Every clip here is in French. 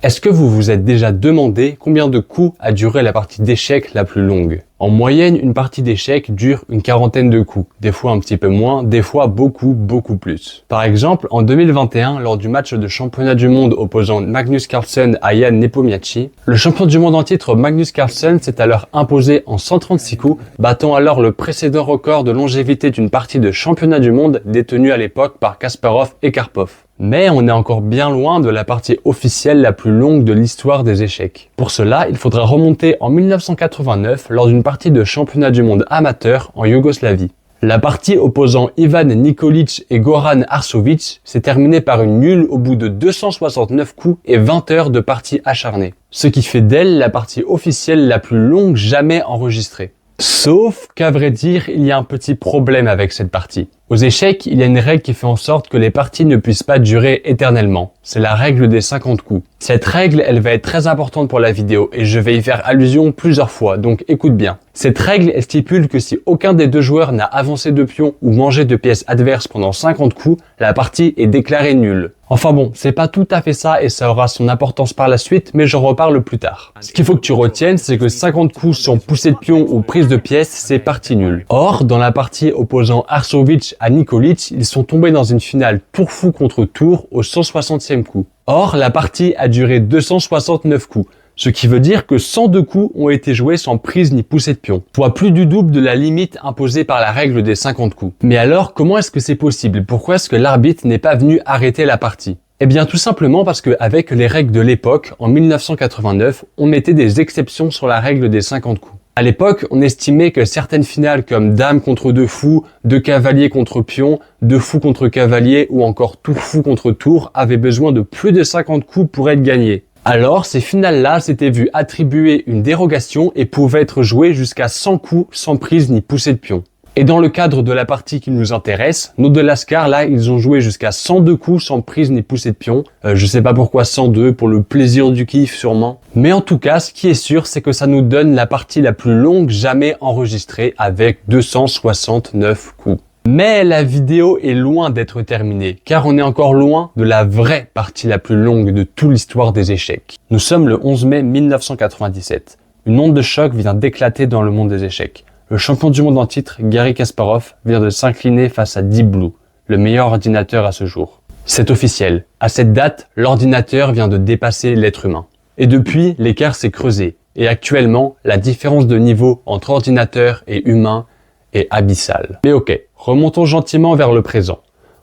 Est-ce que vous vous êtes déjà demandé combien de coups a duré la partie d'échecs la plus longue? En moyenne, une partie d'échecs dure une quarantaine de coups, des fois un petit peu moins, des fois beaucoup plus. Par exemple, en 2021, lors du match de championnat du monde opposant Magnus Carlsen à Jan Nepomniachtchi, le champion du monde en titre Magnus Carlsen s'est alors imposé en 136 coups, battant alors le précédent record de longévité d'une partie de championnat du monde détenue à l'époque par Kasparov et Karpov. Mais on est encore bien loin de la partie officielle la plus longue de l'histoire des échecs. Pour cela, il faudra remonter en 1989 lors d'une partie de championnat du monde amateur en Yougoslavie. La partie opposant Ivan Nikolić et Goran Arsović s'est terminée par une nulle au bout de 269 coups et 20 heures de partie acharnée. Ce qui fait d'elle la partie officielle la plus longue jamais enregistrée. Sauf qu'à vrai dire, il y a un petit problème avec cette partie. Aux échecs, il y a une règle qui fait en sorte que les parties ne puissent pas durer éternellement. C'est la règle des 50 coups. Cette règle, elle va être très importante pour la vidéo et je vais y faire allusion plusieurs fois, donc écoute bien. Cette règle, elle stipule que si aucun des deux joueurs n'a avancé de pion ou mangé de pièces adverses pendant 50 coups, la partie est déclarée nulle. Enfin bon, c'est pas tout à fait ça et ça aura son importance par la suite, mais j'en reparle plus tard. Ce qu'il faut que tu retiennes, c'est que 50 coups sans poussée de pion ou prise de pièces, c'est partie nulle. Or, dans la partie opposant Arsović à Nikolić, ils sont tombés dans une finale tour fou contre tour au 160e coup. Or, la partie a duré 269 coups. Ce qui veut dire que 102 coups ont été joués sans prise ni poussée de pion, soit plus du double de la limite imposée par la règle des 50 coups. Mais alors, comment est-ce que c'est possible? Pourquoi est-ce que l'arbitre n'est pas venu arrêter la partie? Eh bien tout simplement parce qu'avec les règles de l'époque, en 1989, on mettait des exceptions sur la règle des 50 coups. À l'époque, on estimait que certaines finales comme Dame contre deux fous, deux cavaliers contre pion, deux fous contre cavalier ou encore tour fou contre tour avaient besoin de plus de 50 coups pour être gagnées. Alors, ces finales-là s'étaient vues attribuer une dérogation et pouvaient être jouées jusqu'à 100 coups sans prise ni poussée de pion. Et dans le cadre de la partie qui nous intéresse, nos deux Lascars, là, ils ont joué jusqu'à 102 coups sans prise ni poussée de pion. Je sais pas pourquoi 102, pour le plaisir du kiff sûrement. Mais en tout cas, ce qui est sûr, c'est que ça nous donne la partie la plus longue jamais enregistrée avec 269 coups. Mais la vidéo est loin d'être terminée, car on est encore loin de la vraie partie la plus longue de toute l'histoire des échecs. Nous sommes le 11 mai 1997. Une onde de choc vient d'éclater dans le monde des échecs. Le champion du monde en titre, Garry Kasparov, vient de s'incliner face à Deep Blue, le meilleur ordinateur à ce jour. C'est officiel. À cette date, l'ordinateur vient de dépasser l'être humain. Et depuis, l'écart s'est creusé. Et actuellement, la différence de niveau entre ordinateur et humain est abyssale. Mais ok, remontons gentiment vers le présent.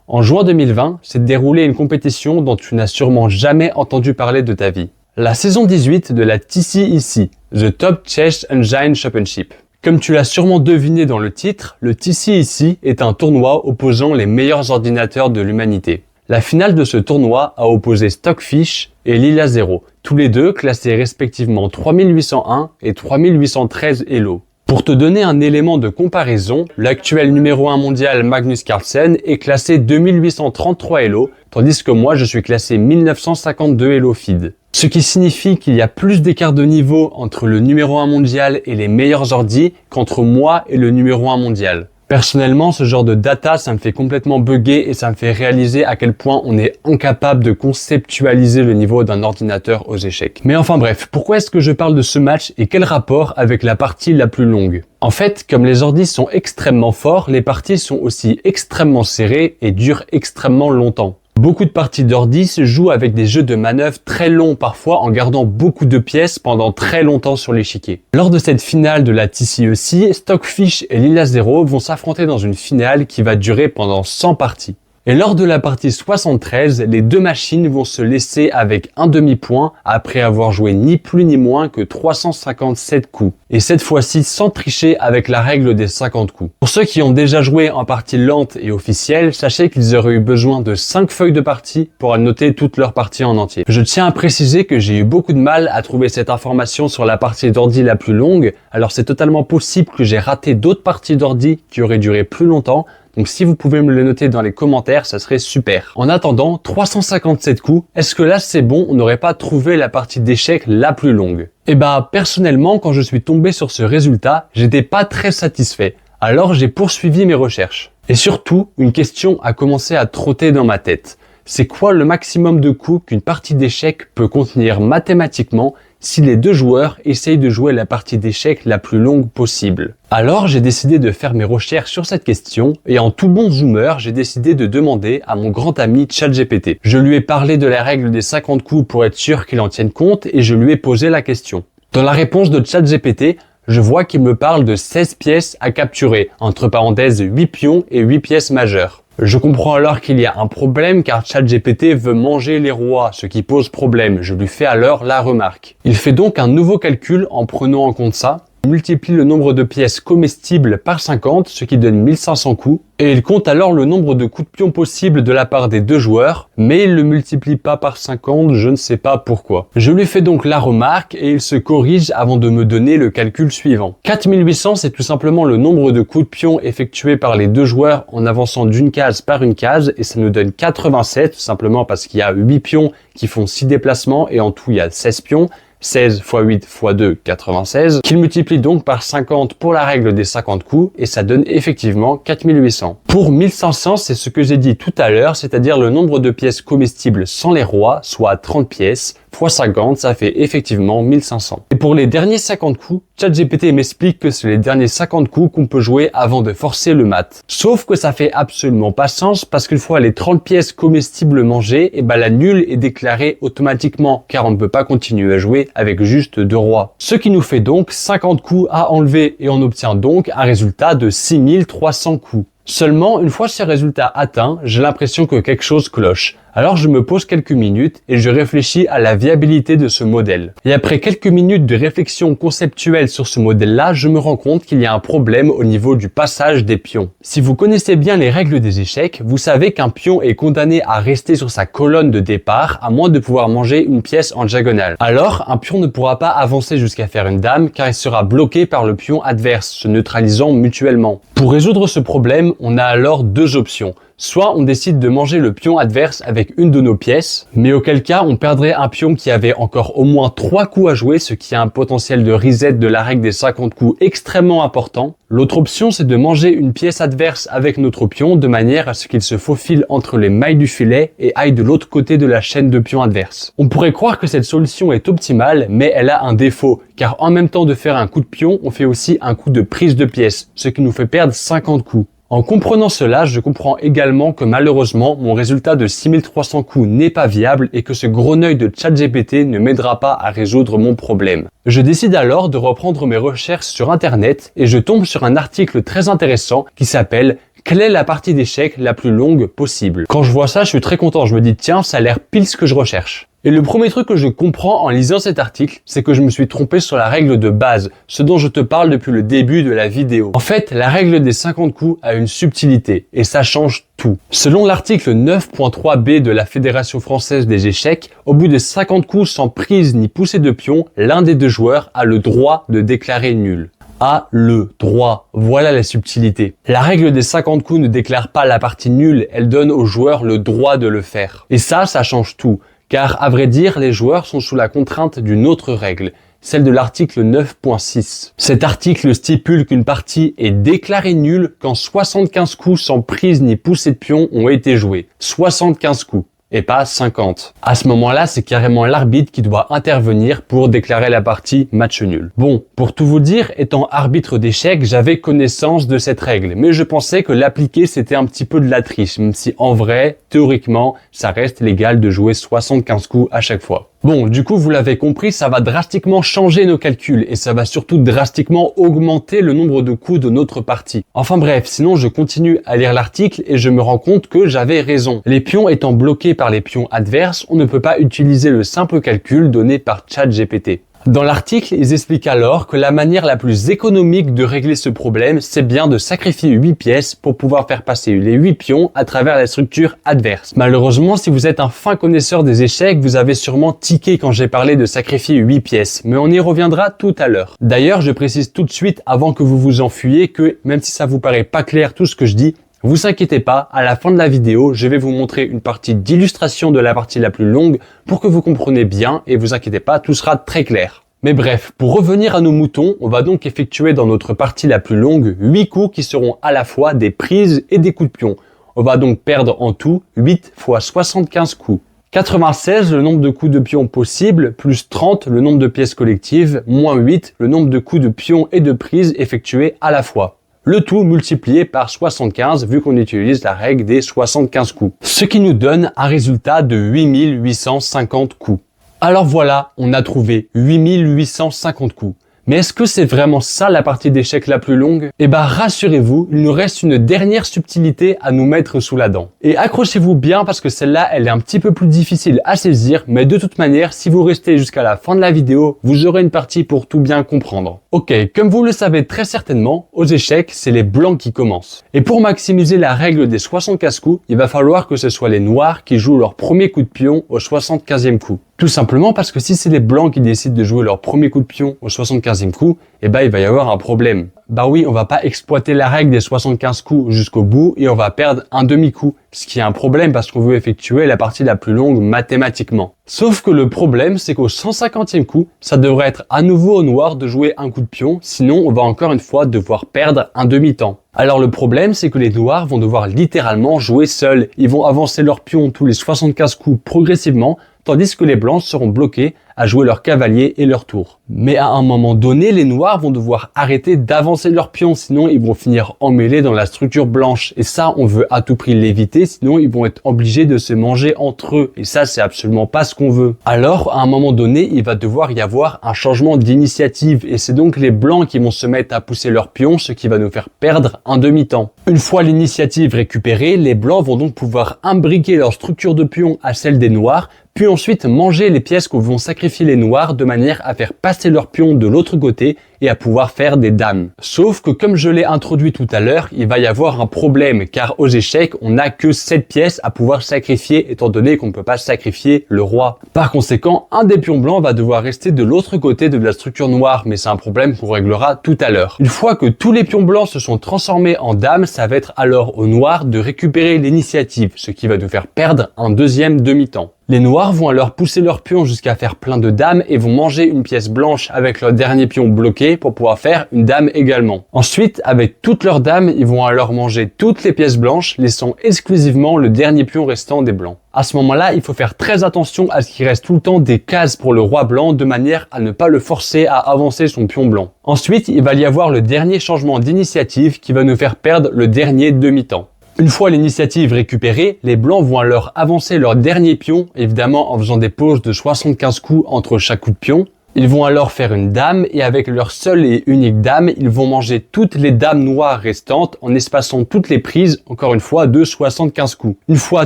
En juin 2020, s'est déroulée une compétition dont tu n'as sûrement jamais entendu parler de ta vie. La saison 18 de la TCEC, The Top Chess Engine Championship. Comme tu l'as sûrement deviné dans le titre, le TCEC est un tournoi opposant les meilleurs ordinateurs de l'humanité. La finale de ce tournoi a opposé Stockfish et Lila Zero, tous les deux classés respectivement 3801 et 3813 Elo. Pour te donner un élément de comparaison, l'actuel numéro 1 mondial Magnus Carlsen est classé 2833 Elo, tandis que moi je suis classé 1952 Elo Feed. Ce qui signifie qu'il y a plus d'écart de niveau entre le numéro 1 mondial et les meilleurs ordis qu'entre moi et le numéro 1 mondial. Personnellement, ce genre de data, ça me fait complètement bugger et ça me fait réaliser à quel point on est incapable de conceptualiser le niveau d'un ordinateur aux échecs. Mais enfin bref, pourquoi est-ce que je parle de ce match et quel rapport avec la partie la plus longue? En fait, comme les ordis sont extrêmement forts, les parties sont aussi extrêmement serrées et durent extrêmement longtemps. Beaucoup de parties d'ordi se jouent avec des jeux de manœuvres très longs parfois en gardant beaucoup de pièces pendant très longtemps sur l'échiquier. Lors de cette finale de la TCEC, Stockfish et Lila Zero vont s'affronter dans une finale qui va durer pendant 100 parties. Et lors de la partie 73, les deux machines vont se laisser avec un demi-point après avoir joué ni plus ni moins que 357 coups. Et cette fois-ci sans tricher avec la règle des 50 coups. Pour ceux qui ont déjà joué en partie lente et officielle, sachez qu'ils auraient eu besoin de 5 feuilles de partie pour annoter toutes leurs parties en entier. Je tiens à préciser que j'ai eu beaucoup de mal à trouver cette information sur la partie d'ordi la plus longue, alors c'est totalement possible que j'ai raté d'autres parties d'ordi qui auraient duré plus longtemps. Donc si vous pouvez me le noter dans les commentaires, ça serait super. En attendant, 357 coups, est-ce que là c'est bon, on n'aurait pas trouvé la partie d'échecs la plus longue? Eh bah personnellement, quand je suis tombé sur ce résultat, j'étais pas très satisfait. Alors j'ai poursuivi mes recherches. Et surtout, une question a commencé à trotter dans ma tête. C'est quoi le maximum de coups qu'une partie d'échecs peut contenir mathématiquement si les deux joueurs essayent de jouer la partie d'échecs la plus longue possible? Alors j'ai décidé de faire mes recherches sur cette question et en tout bon zoomer, j'ai décidé de demander à mon grand ami ChatGPT. Je lui ai parlé de la règle des 50 coups pour être sûr qu'il en tienne compte et je lui ai posé la question. Dans la réponse de ChatGPT, je vois qu'il me parle de 16 pièces à capturer, entre parenthèses 8 pions et 8 pièces majeures. Je comprends alors qu'il y a un problème car ChatGPT veut manger les rois, ce qui pose problème. Je lui fais alors la remarque. Il fait donc un nouveau calcul en prenant en compte ça. Il multiplie le nombre de pièces comestibles par 50, ce qui donne 1500 coups. Et il compte alors le nombre de coups de pion possibles de la part des deux joueurs, mais il le multiplie pas par 50, je ne sais pas pourquoi. Je lui fais donc la remarque et il se corrige avant de me donner le calcul suivant. 4800, c'est tout simplement le nombre de coups de pion effectués par les deux joueurs en avançant d'une case par une case et ça nous donne 87, tout simplement parce qu'il y a 8 pions qui font 6 déplacements et en tout il y a 16 pions. 16 x 8 x 2, 96, qu'il multiplie donc par 50 pour la règle des 50 coups, et ça donne effectivement 4800. Pour 1500, c'est ce que j'ai dit tout à l'heure, c'est-à-dire le nombre de pièces comestibles sans les rois, soit 30 pièces, x 50, ça fait effectivement 1500. Et pour les derniers 50 coups, ChatGPT m'explique que c'est les derniers 50 coups qu'on peut jouer avant de forcer le mat. Sauf que ça fait absolument pas sens parce qu'une fois les 30 pièces comestibles mangées, et la nulle est déclarée automatiquement car on ne peut pas continuer à jouer avec juste 2 rois. Ce qui nous fait donc 50 coups à enlever et on obtient donc un résultat de 6300 coups. Seulement, une fois ce résultat atteint, j'ai l'impression que quelque chose cloche. Alors je me pose quelques minutes et je réfléchis à la viabilité de ce modèle. Et après quelques minutes de réflexion conceptuelle sur ce modèle-là, je me rends compte qu'il y a un problème au niveau du passage des pions. Si vous connaissez bien les règles des échecs, vous savez qu'un pion est condamné à rester sur sa colonne de départ à moins de pouvoir manger une pièce en diagonale. Alors, un pion ne pourra pas avancer jusqu'à faire une dame car il sera bloqué par le pion adverse, se neutralisant mutuellement. Pour résoudre ce problème, on a alors deux options. Soit on décide de manger le pion adverse avec une de nos pièces, mais auquel cas on perdrait un pion qui avait encore au moins 3 coups à jouer, ce qui a un potentiel de reset de la règle des 50 coups extrêmement important. L'autre option, c'est de manger une pièce adverse avec notre pion de manière à ce qu'il se faufile entre les mailles du filet et aille de l'autre côté de la chaîne de pions adverse. On pourrait croire que cette solution est optimale, mais elle a un défaut, car en même temps de faire un coup de pion, on fait aussi un coup de prise de pièce, ce qui nous fait perdre 50 coups. En comprenant cela, je comprends également que malheureusement, mon résultat de 6300 coups n'est pas viable et que ce gros œil de ChatGPT ne m'aidera pas à résoudre mon problème. Je décide alors de reprendre mes recherches sur internet et je tombe sur un article très intéressant qui s'appelle « Quelle est la partie d'échecs la plus longue possible ?» Quand je vois ça, je suis très content, je me dis tiens, ça a l'air pile ce que je recherche. Et le premier truc que je comprends en lisant cet article, c'est que je me suis trompé sur la règle de base, ce dont je te parle depuis le début de la vidéo. En fait, la règle des 50 coups a une subtilité, et ça change tout. Selon l'article 9.3b de la Fédération française des échecs, au bout de 50 coups sans prise ni poussée de pion, l'un des deux joueurs a le droit de déclarer nul. A le droit, voilà la subtilité. La règle des 50 coups ne déclare pas la partie nulle, elle donne au joueur le droit de le faire. Et ça change tout. Car, à vrai dire, les joueurs sont sous la contrainte d'une autre règle, celle de l'article 9.6. Cet article stipule qu'une partie est déclarée nulle quand 75 coups sans prise ni poussée de pion ont été joués. 75 coups. Et pas 50. À ce moment-là, c'est carrément l'arbitre qui doit intervenir pour déclarer la partie match nul. Bon, pour tout vous dire, étant arbitre d'échecs, j'avais connaissance de cette règle, mais je pensais que l'appliquer c'était un petit peu de la triche, même si en vrai, théoriquement, ça reste légal de jouer 75 coups à chaque fois. Bon, du coup, vous l'avez compris, ça va drastiquement changer nos calculs et ça va surtout drastiquement augmenter le nombre de coups de notre partie. Enfin bref, sinon je continue à lire l'article et je me rends compte que j'avais raison. Les pions étant bloqués par les pions adverses, on ne peut pas utiliser le simple calcul donné par ChatGPT. Dans l'article, ils expliquent alors que la manière la plus économique de régler ce problème, c'est bien de sacrifier 8 pièces pour pouvoir faire passer les 8 pions à travers la structure adverse. Malheureusement, si vous êtes un fin connaisseur des échecs, vous avez sûrement tiqué quand j'ai parlé de sacrifier 8 pièces, mais on y reviendra tout à l'heure. D'ailleurs, je précise tout de suite avant que vous vous enfuyiez que, même si ça vous paraît pas clair tout ce que je dis, vous inquiétez pas, à la fin de la vidéo, je vais vous montrer une partie d'illustration de la partie la plus longue pour que vous compreniez bien et vous inquiétez pas, tout sera très clair. Mais bref, pour revenir à nos moutons, on va donc effectuer dans notre partie la plus longue 8 coups qui seront à la fois des prises et des coups de pion. On va donc perdre en tout 8 fois 75 coups. 96, le nombre de coups de pion possibles, plus 30, le nombre de pièces collectives, moins 8, le nombre de coups de pion et de prise effectués à la fois. Le tout multiplié par 75 vu qu'on utilise la règle des 75 coups. Ce qui nous donne un résultat de 8850 coups. Alors voilà, on a trouvé 8850 coups. Mais est-ce que c'est vraiment ça la partie d'échecs la plus longue? Eh ben rassurez-vous, il nous reste une dernière subtilité à nous mettre sous la dent. Et accrochez-vous bien parce que celle-là, elle est un petit peu plus difficile à saisir, mais de toute manière, si vous restez jusqu'à la fin de la vidéo, vous aurez une partie pour tout bien comprendre. Ok, comme vous le savez très certainement, aux échecs, c'est les blancs qui commencent. Et pour maximiser la règle des 75 coups, il va falloir que ce soit les noirs qui jouent leur premier coup de pion au 75e coup. Tout simplement parce que si c'est les blancs qui décident de jouer leur premier coup de pion au 75e coup, eh ben il va y avoir un problème. Bah oui, on va pas exploiter la règle des 75 coups jusqu'au bout et on va perdre un demi-coup, ce qui est un problème parce qu'on veut effectuer la partie la plus longue mathématiquement. Sauf que le problème, c'est qu'au 150e coup, ça devrait être à nouveau au noir de jouer un coup de pion, sinon on va encore une fois devoir perdre un demi-temps. Alors le problème, c'est que les noirs vont devoir littéralement jouer seuls. Ils vont avancer leur pion tous les 75 coups progressivement, tandis que les blancs seront bloqués à jouer leur cavalier et leur tour. Mais à un moment donné, les noirs vont devoir arrêter d'avancer leur pion, sinon ils vont finir emmêlés dans la structure blanche. Et ça, on veut à tout prix l'éviter, sinon ils vont être obligés de se manger entre eux. Et ça, c'est absolument pas ce qu'on veut. Alors, à un moment donné, il va devoir y avoir un changement d'initiative. Et c'est donc les blancs qui vont se mettre à pousser leur pion, ce qui va nous faire perdre un demi-temps. Une fois l'initiative récupérée, les blancs vont donc pouvoir imbriquer leur structure de pion à celle des noirs, puis ensuite manger les pièces que vont sacrifier les noirs de manière à faire passer leur pion de l'autre côté et à pouvoir faire des dames. Sauf que comme je l'ai introduit tout à l'heure, il va y avoir un problème car aux échecs, on n'a que 7 pièces à pouvoir sacrifier étant donné qu'on ne peut pas sacrifier le roi. Par conséquent, un des pions blancs va devoir rester de l'autre côté de la structure noire, mais c'est un problème qu'on réglera tout à l'heure. Une fois que tous les pions blancs se sont transformés en dames, ça va être alors aux noirs de récupérer l'initiative, ce qui va nous faire perdre un deuxième demi-temps. Les noirs vont alors pousser leur pion jusqu'à faire plein de dames et vont manger une pièce blanche avec leur dernier pion bloqué pour pouvoir faire une dame également. Ensuite, avec toutes leurs dames, ils vont alors manger toutes les pièces blanches, laissant exclusivement le dernier pion restant des blancs. À ce moment-là, il faut faire très attention à ce qu'il reste tout le temps des cases pour le roi blanc de manière à ne pas le forcer à avancer son pion blanc. Ensuite, il va y avoir le dernier changement d'initiative qui va nous faire perdre le dernier demi-temps. Une fois l'initiative récupérée, les blancs vont alors avancer leur dernier pion, évidemment en faisant des pauses de 75 coups entre chaque coup de pion. Ils vont alors faire une dame et avec leur seule et unique dame, ils vont manger toutes les dames noires restantes en espaçant toutes les prises, encore une fois, de 75 coups. Une fois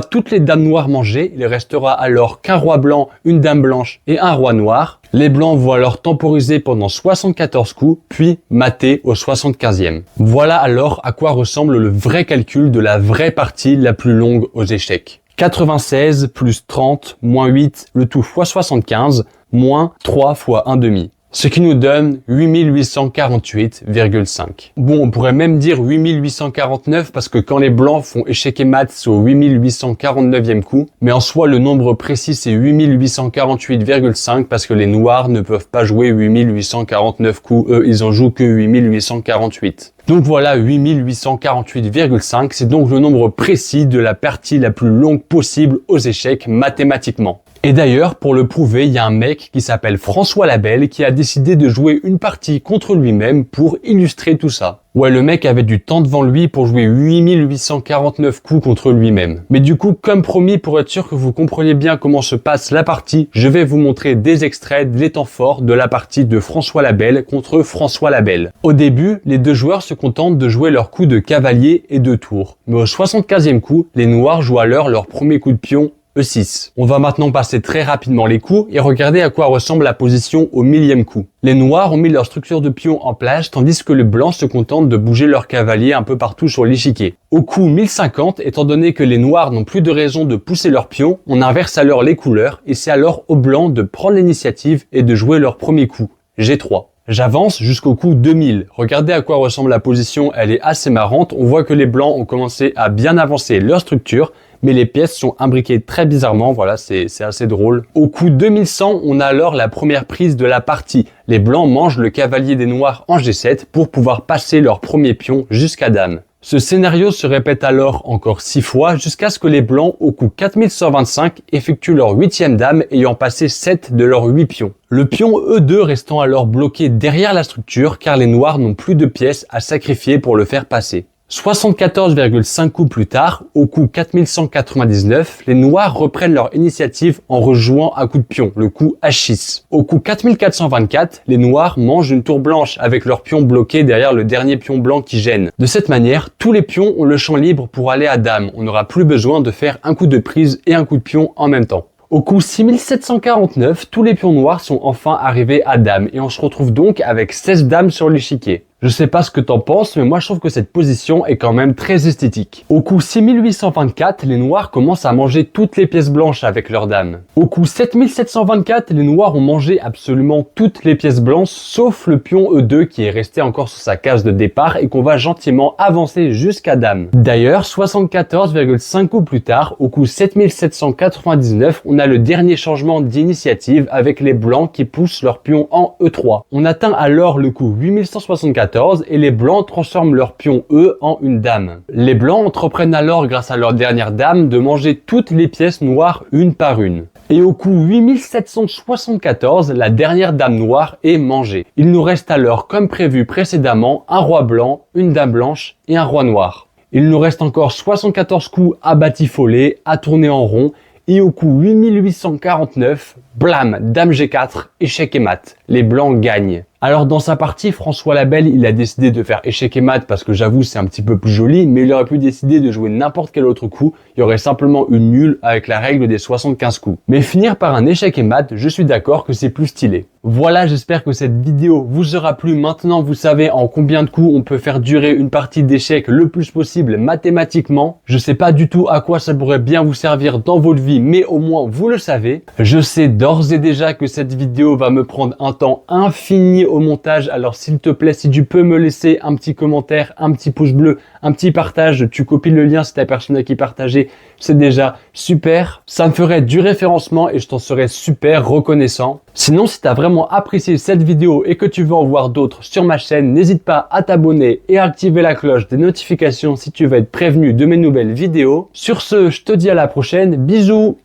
toutes les dames noires mangées, il restera alors qu'un roi blanc, une dame blanche et un roi noir. Les blancs vont alors temporiser pendant 74 coups, puis mater au 75e. Voilà alors à quoi ressemble le vrai calcul de la vraie partie la plus longue aux échecs. 96 plus 30 moins 8, le tout fois 75, moins 3 fois 1,5. Ce qui nous donne 8848,5. Bon, on pourrait même dire 8849 parce que quand les blancs font échec et mat, c'est au 8849e coup. Mais en soi, le nombre précis, c'est 8848,5 parce que les noirs ne peuvent pas jouer 8849 coups. Eux, ils en jouent que 8848. Donc voilà, 8848,5, c'est donc le nombre précis de la partie la plus longue possible aux échecs mathématiquement. Et d'ailleurs, pour le prouver, il y a un mec qui s'appelle François Labelle qui a décidé de jouer une partie contre lui-même pour illustrer tout ça. Ouais, le mec avait du temps devant lui pour jouer 8849 coups contre lui-même. Mais du coup, comme promis, pour être sûr que vous compreniez bien comment se passe la partie, je vais vous montrer des extraits des temps forts de la partie de François Labelle contre François Labelle. Au début, les deux joueurs se contentent de jouer leurs coups de cavalier et de tour. Mais au 75e coup, les noirs jouent alors leur premier coup de pion E6. On va maintenant passer très rapidement les coups et regarder à quoi ressemble la position au millième coup. Les noirs ont mis leur structure de pion en place tandis que les blancs se contentent de bouger leur cavalier un peu partout sur l'échiquier. Au coup 1050, étant donné que les noirs n'ont plus de raison de pousser leur pion, on inverse alors les couleurs et c'est alors aux blancs de prendre l'initiative et de jouer leur premier coup, G3. J'avance jusqu'au coup 2000. Regardez à quoi ressemble la position, elle est assez marrante. On voit que les blancs ont commencé à bien avancer leur structure, mais les pièces sont imbriquées très bizarrement, voilà, c'est assez drôle. Au coup 2100, on a alors la première prise de la partie. Les blancs mangent le cavalier des noirs en G7 pour pouvoir passer leur premier pion jusqu'à dame. Ce scénario se répète alors encore 6 fois jusqu'à ce que les blancs au coup 4125 effectuent leur 8e dame ayant passé 7 de leurs 8 pions. Le pion E2 restant alors bloqué derrière la structure car les noirs n'ont plus de pièces à sacrifier pour le faire passer. 74,5 coups plus tard, au coup 4199, les noirs reprennent leur initiative en rejouant un coup de pion, le coup H6. Au coup 4424, les noirs mangent une tour blanche avec leur pion bloqué derrière le dernier pion blanc qui gêne. De cette manière, tous les pions ont le champ libre pour aller à dame. On n'aura plus besoin de faire un coup de prise et un coup de pion en même temps. Au coup 6749, tous les pions noirs sont enfin arrivés à dame et on se retrouve donc avec 16 dames sur l'échiquier. Je sais pas ce que t'en penses, mais moi je trouve que cette position est quand même très esthétique. Au coup 6824, les noirs commencent à manger toutes les pièces blanches avec leurs dames. Au coup 7724, les noirs ont mangé absolument toutes les pièces blanches, sauf le pion E2 qui est resté encore sur sa case de départ et qu'on va gentiment avancer jusqu'à dame. D'ailleurs, 74,5 coups plus tard, au coup 7799, on a le dernier changement d'initiative avec les blancs qui poussent leur pion en E3. On atteint alors le coup 8174 et les blancs transforment leur pion E en une dame. Les blancs entreprennent alors, grâce à leur dernière dame, de manger toutes les pièces noires une par une. Et au coup 8774, la dernière dame noire est mangée. Il nous reste alors, comme prévu précédemment, un roi blanc, une dame blanche et un roi noir. Il nous reste encore 74 coups à batifoler, à tourner en rond, et au coup 8849, blam, dame G4, échec et mat. Les blancs gagnent. Alors dans sa partie, François Labelle, il a décidé de faire échec et mat parce que j'avoue c'est un petit peu plus joli, mais il aurait pu décider de jouer n'importe quel autre coup, il y aurait simplement une nulle avec la règle des 75 coups. Mais finir par un échec et mat, je suis d'accord que c'est plus stylé. Voilà, j'espère que cette vidéo vous aura plu. Maintenant, vous savez en combien de coups on peut faire durer une partie d'échecs le plus possible mathématiquement. Je sais pas du tout à quoi ça pourrait bien vous servir dans votre vie, mais au moins vous le savez. Je sais d'ores et déjà que cette vidéo va me prendre un temps infini au montage, alors s'il te plaît, si tu peux me laisser un petit commentaire, un petit pouce bleu, un petit partage, tu copies le lien si t'as personne à qui partager, c'est déjà super. Ça me ferait du référencement et je t'en serais super reconnaissant. Sinon, si t'as vraiment apprécié cette vidéo et que tu veux en voir d'autres sur ma chaîne, n'hésite pas à t'abonner et à activer la cloche des notifications si tu veux être prévenu de mes nouvelles vidéos. Sur ce, je te dis à la prochaine, bisous!